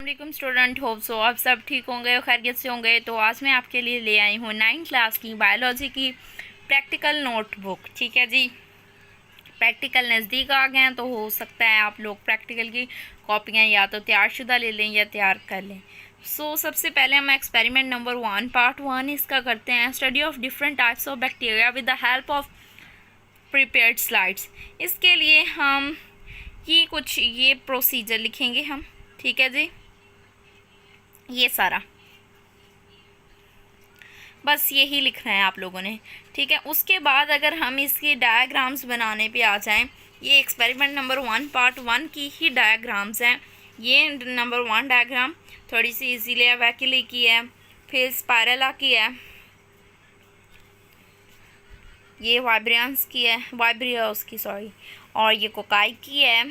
वालेकुम student, hope so आप सब ठीक होंगे और खैरियत से होंगे। तो आज मैं आपके लिए ले आई हूँ 9th क्लास की बायोलॉजी की प्रैक्टिकल नोटबुक। ठीक है जी, प्रैक्टिकल नज़दीक आ गए हैं तो हो सकता है आप लोग प्रैक्टिकल की कॉपियाँ या तो तैयारशुदा ले लें या तैयार कर लें। सबसे पहले हम एक्सपेरिमेंट नंबर 1 पार्ट 1 इसका करते हैं, study of different types of bacteria with the help of prepared slides. इसके लिए हम ये प्रोसीजर लिखेंगे हम। ठीक है जी, ये सारा बस यही लिख रहे हैं आप लोगों ने। ठीक है, उसके बाद अगर हम इसकी डायग्राम्स बनाने पे आ जाएं, ये एक्सपेरिमेंट नंबर 1 पार्ट 1 की ही डायग्राम्स हैं। ये नंबर 1 डायग्राम थोड़ी सी इजीलिया वैक्यूली की है, फिर स्पायरला की है, ये वाइब्रियंस की है, वाइब्रियोस की सॉरी, और ये कोकाई की है,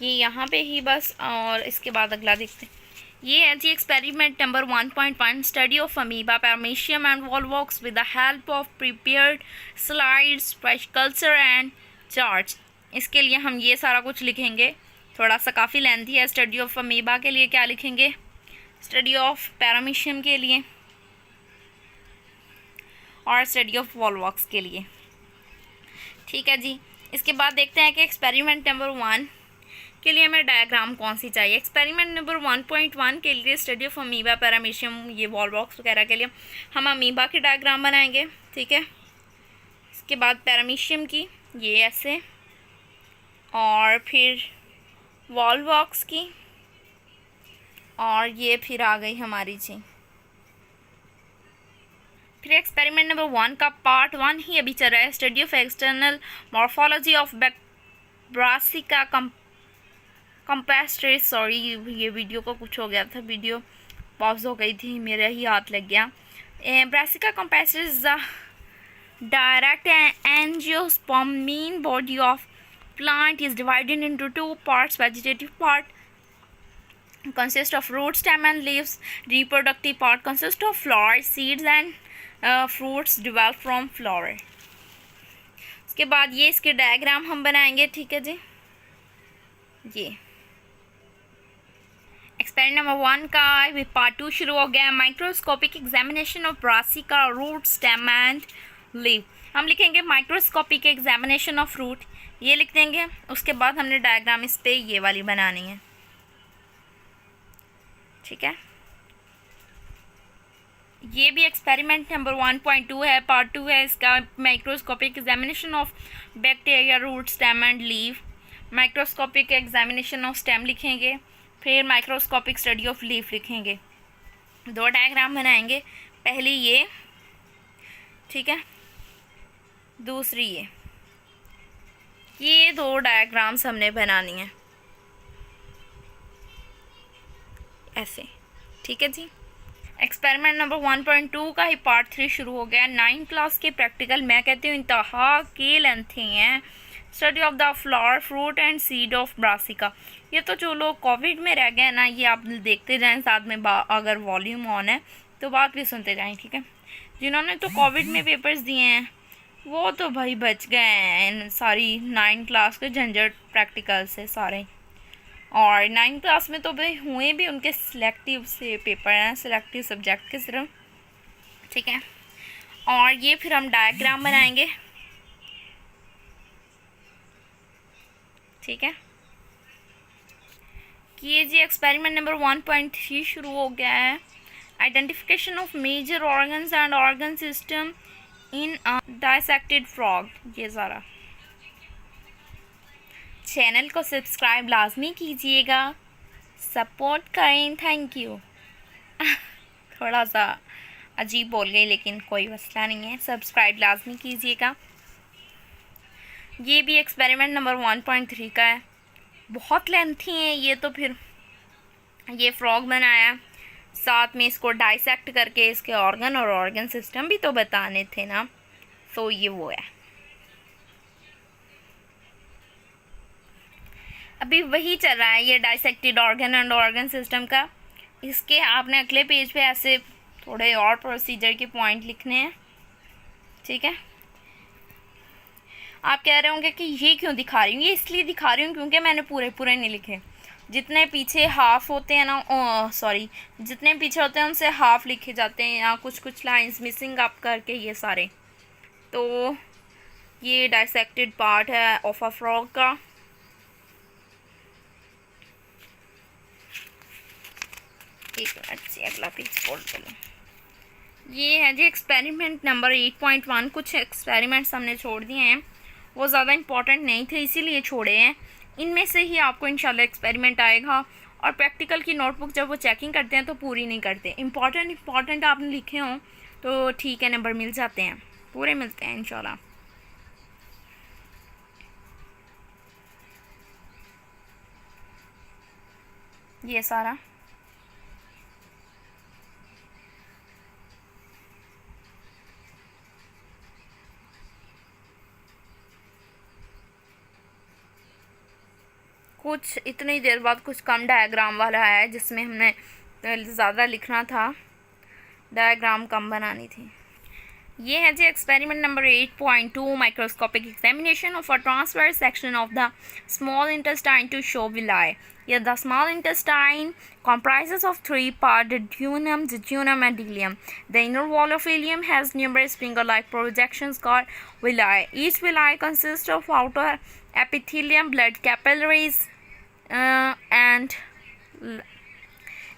ये यहाँ पे ही बस। और इसके बाद अगला देखते हैं, ये है जी experiment number 1.1 study of amoeba paramecium and volvox with the help of prepared slides culture and charts. इसके लिए हम ये सारा कुछ लिखेंगे, थोड़ा सा काफ़ी लेंथी है। स्टडी ऑफ अमीबा के लिए क्या लिखेंगे, स्टडी ऑफ पैरामीशियम के लिए और स्टडी ऑफ वॉलवॉक्स के लिए। ठीक है जी, इसके बाद देखते हैं कि एक्सपेरिमेंट नंबर 1 के लिए हमें डायग्राम कौन सी चाहिए। एक्सपेरिमेंट नंबर 1.1 के लिए स्टडी ऑफ अमीबा पैरामीशियम, ये वॉलवॉक्स वगैरह के लिए हम अमीबा की डायग्राम बनाएंगे। ठीक है, इसके बाद पैरामीशियम की ये ऐसे, और फिर वॉलवॉक्स की, और ये फिर आ गई हमारी जी। फिर एक्सपेरिमेंट नंबर 1 का पार्ट 1 ही अभी चल रहा है, study of external morphology of brassica campestris. Sorry, ये वीडियो को कुछ हो गया था, वीडियो पॉज हो गई थी, मेरा ही हाथ लग गया। Brassica campestris is the direct angiosperm main body of plant is divided into two parts. Vegetative part consists of root, stem and leaves. Reproductive part consists of flowers, seeds and fruits develop from flower. उसके बाद ये इसके diagram हम बनाएंगे। ठीक है जी, ये experiment number 1 का पार्ट 2 शुरू हो गया। Microscopic examination of brassica root stem and leave. हम लिखेंगे माइक्रोस्कोपिक एग्जामिनेशन ऑफ रूट, ये लिख देंगे। उसके बाद हमने डायग्राम इस पे ये वाली बनानी है। ठीक है, ये भी एक्सपेरिमेंट नंबर 1.2 है, पार्ट 2 है इसका। Microscopic examination of bacteria root stem and leave. Microscopic examination of stem लिखेंगे, फिर माइक्रोस्कोपिक स्टडी ऑफ लीफ लिखेंगे। दो डायग्राम बनाएंगे, पहली ये, ठीक है, दूसरी ये दो डायग्राम्स हमने बनानी है ऐसे। ठीक है जी, एक्सपेरिमेंट नंबर 1.2 का ही पार्ट 3 शुरू हो गया। 9th क्लास के प्रैक्टिकल मैं कहती हूँ इंतहा के लेंथी हैं। Study of the flower fruit and seed of brassica. ये तो जो लोग कोविड में रह गए ना, ये आप देखते जाएं, साथ में अगर वॉल्यूम ऑन है तो बात भी सुनते जाएं। ठीक है, जिन्होंने तो कोविड में पेपर्स दिए हैं वो तो भाई बच गए हैं सारी 9th क्लास के झंझट प्रैक्टिकल से सारे। और 9th क्लास में तो भाई हुए भी उनके सिलेक्टिव से पेपर हैं, सिलेक्टिव सब्जेक्ट के सिर्फ। ठीक है, और ये फिर हम डायग्राम बनाएंगे। ठीक है, कि ये जी एक्सपेरिमेंट नंबर 1.3 शुरू हो गया है। Identification of major organs and organ system in a dissected frog. ये सारा चैनल को सब्सक्राइब लाजमी कीजिएगा, सपोर्ट करें, थैंक यू। थोड़ा सा अजीब बोल गई लेकिन कोई मसला नहीं है, सब्सक्राइब लाजमी कीजिएगा। ये भी एक्सपेरिमेंट नंबर 1.3 का है, बहुत लेंथी है ये तो। फिर ये फ्रॉग बनाया, साथ में इसको डाइसेक्ट करके इसके ऑर्गन और ऑर्गन सिस्टम भी तो बताने थे ना, तो ये वो है। अभी वही चल रहा है ये dissected organ and organ system का। इसके आपने अगले पेज पे ऐसे थोड़े और प्रोसीजर के पॉइंट लिखने हैं। ठीक है, आप कह रहे होंगे कि ये क्यों दिखा रही हूँ, ये इसलिए दिखा रही हूँ क्योंकि मैंने पूरे नहीं लिखे। जितने पीछे हाफ होते हैं ना, सॉरी, जितने पीछे होते हैं उनसे हाफ लिखे जाते हैं, या कुछ कुछ लाइंस मिसिंग आप करके ये सारे। तो ये डाइसेक्टेड पार्ट है ऑफ अ फ्रॉग का। एक मिनट से अगला पेज फोल्ड कर लूँ। ये है जी एक्सपेरिमेंट नंबर 8.1। कुछ एक्सपेरिमेंट्स हमने छोड़ दिए हैं, वो ज़्यादा इम्पॉर्टेंट नहीं थे इसीलिए छोड़े हैं। इनमें से ही आपको इंशाल्लाह एक्सपेरिमेंट आएगा, और प्रैक्टिकल की नोटबुक जब वो चेकिंग करते हैं तो पूरी नहीं करते। इम्पॉर्टेंट आपने लिखे हों तो ठीक है, नंबर मिल जाते हैं, पूरे मिलते हैं इंशाल्लाह। ये सारा कुछ इतनी देर बाद कुछ कम डायग्राम वाला है, जिसमें हमने ज़्यादा लिखना था, डायग्राम कम बनानी थी। ये है जी experiment number 8.2, microscopic examination of a transverse section of the small intestine to show villi. Yeah, the small intestine comprises of three parts: the duodenum, jejunum, and ileum. The inner wall of ileum has numerous finger-like projections called villi. Each villi consists of outer epithelium, blood capillaries, and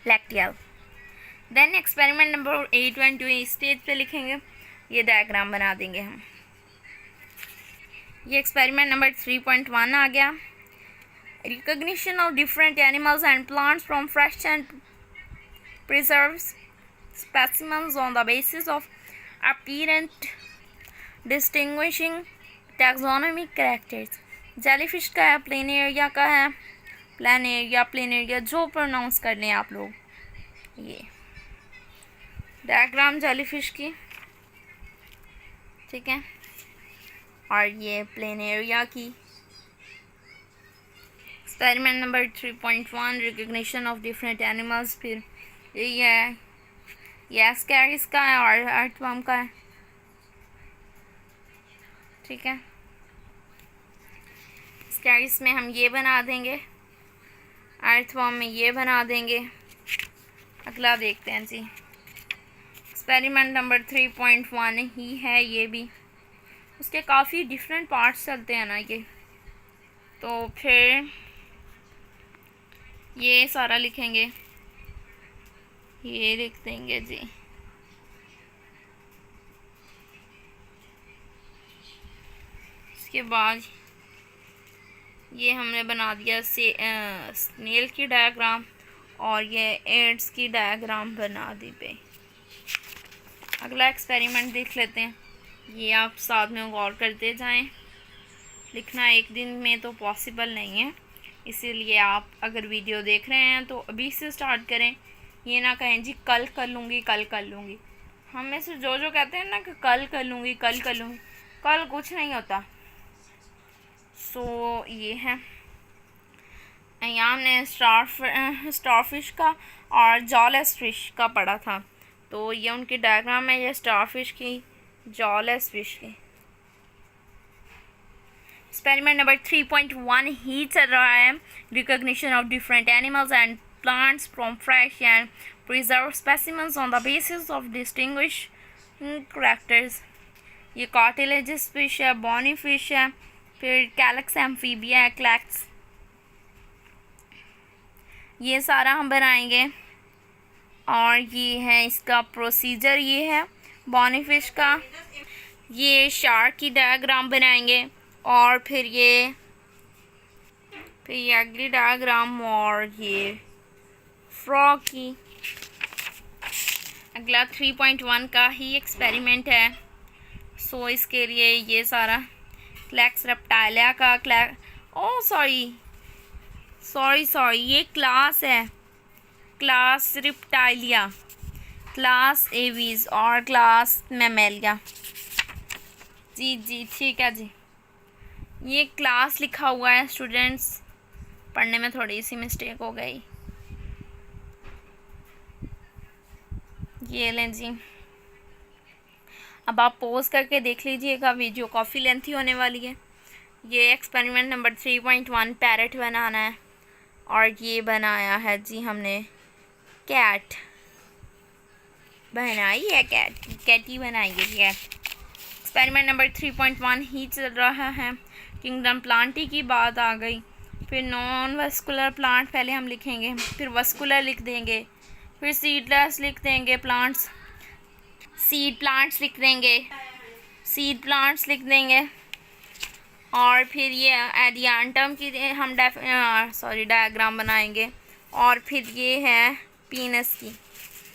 lacteal. Then experiment number 8.2 इस stage पे लिखेंगे, ये diagram बना देंगे हम। ये experiment number 3.1 आ गया। Recognition of different animals and plants from fresh and preserved specimens on the basis of apparent distinguishing taxonomic characters. Jellyfish का है, प्लेनेरिया का है, प्लेनेरिया जो प्रोनाउंस कर लें आप लोग। ये डायग्राम जेलीफिश की, ठीक है, और ये प्लेनेरिया की। Experiment number 3.1, recognition of different animals. फिर यही है, ये स्कैरिस का है और अर्थवर्म का है, ठीक है। स्कैरिस में हम ये बना देंगे, अर्थवर्म में ये बना देंगे। अगला देखते हैं जी, एक्सपेरिमेंट नंबर 3.1 ही है ये भी, उसके काफ़ी डिफरेंट पार्ट्स चलते हैं ना ये। तो फिर ये सारा लिखेंगे, ये लिख देंगे जी। इसके बाद ये हमने बना दिया स्नेल की डायग्राम, और ये एड्स की डायग्राम बना दी पे। अगला एक्सपेरिमेंट देख लेते हैं, ये आप साथ में गौर करते जाएं। लिखना एक दिन में तो पॉसिबल नहीं है, इसीलिए आप अगर वीडियो देख रहे हैं तो अभी से स्टार्ट करें। ये ना कहें जी कल कर लूँगी, कल कर लूँगी। हम में से जो कहते हैं ना कि कल कर लूँगी, कल कर लूँगी, कल कुछ नहीं होता। सो ये है, यहाँ हमने स्टारफिश का और जॉलेस फिश का पढ़ा था, तो ये उनकी डायग्राम है, ये स्टारफिश की, जॉलेस फिश की। एक्सपेरिमेंट नंबर 3.1 ही चल रहा है, recognition of different animals and plants from fresh and preserve specimens on the basis of distinguish characters. ये कार्टिलेजियस फिश है, बॉनी फिश है, फिर कैलक्स एम्फीबिया है, क्लैक्स, ये सारा हम बनाएंगे। और ये है इसका प्रोसीजर, ये है बॉनी फिश का। ये शार्क की डायग्राम बनाएंगे, और फिर ये अगली डायग्राम, और ये फ्रॉग की। अगला 3.1 का ही एक्सपेरिमेंट है। सो इसके लिए ये सारा क्लैक्स रेप्टाइलिया का सॉरी ये क्लास है, क्लास रेप्टाइलिया, क्लास एवीज और क्लास मैमेलिया। जी ठीक है जी। ये क्लास लिखा हुआ है स्टूडेंट्स, पढ़ने में थोड़ी सी मिस्टेक हो गई। ये लें जी, अब आप पॉज करके देख लीजिएगा, वीडियो काफ़ी लेंथी होने वाली है। ये एक्सपेरिमेंट नंबर 3.1 पैरेट बनाना है, और ये बनाया है जी हमने कैट बनाई है, कैटी बनाई है कैट। एक्सपेरिमेंट नंबर 3.1 ही चल रहा है। किंगडम प्लांटी की बात आ गई। फिर नॉन वस्कुलर प्लांट पहले हम लिखेंगे, फिर वस्कुलर लिख देंगे, फिर सीडलेस लिख देंगे प्लांट्स, सीड प्लांट्स लिख देंगे, सीड प्लांट्स लिख देंगे। और फिर ये एडियांटम की हम डायग्राम बनाएंगे। और फिर ये है पीनस की।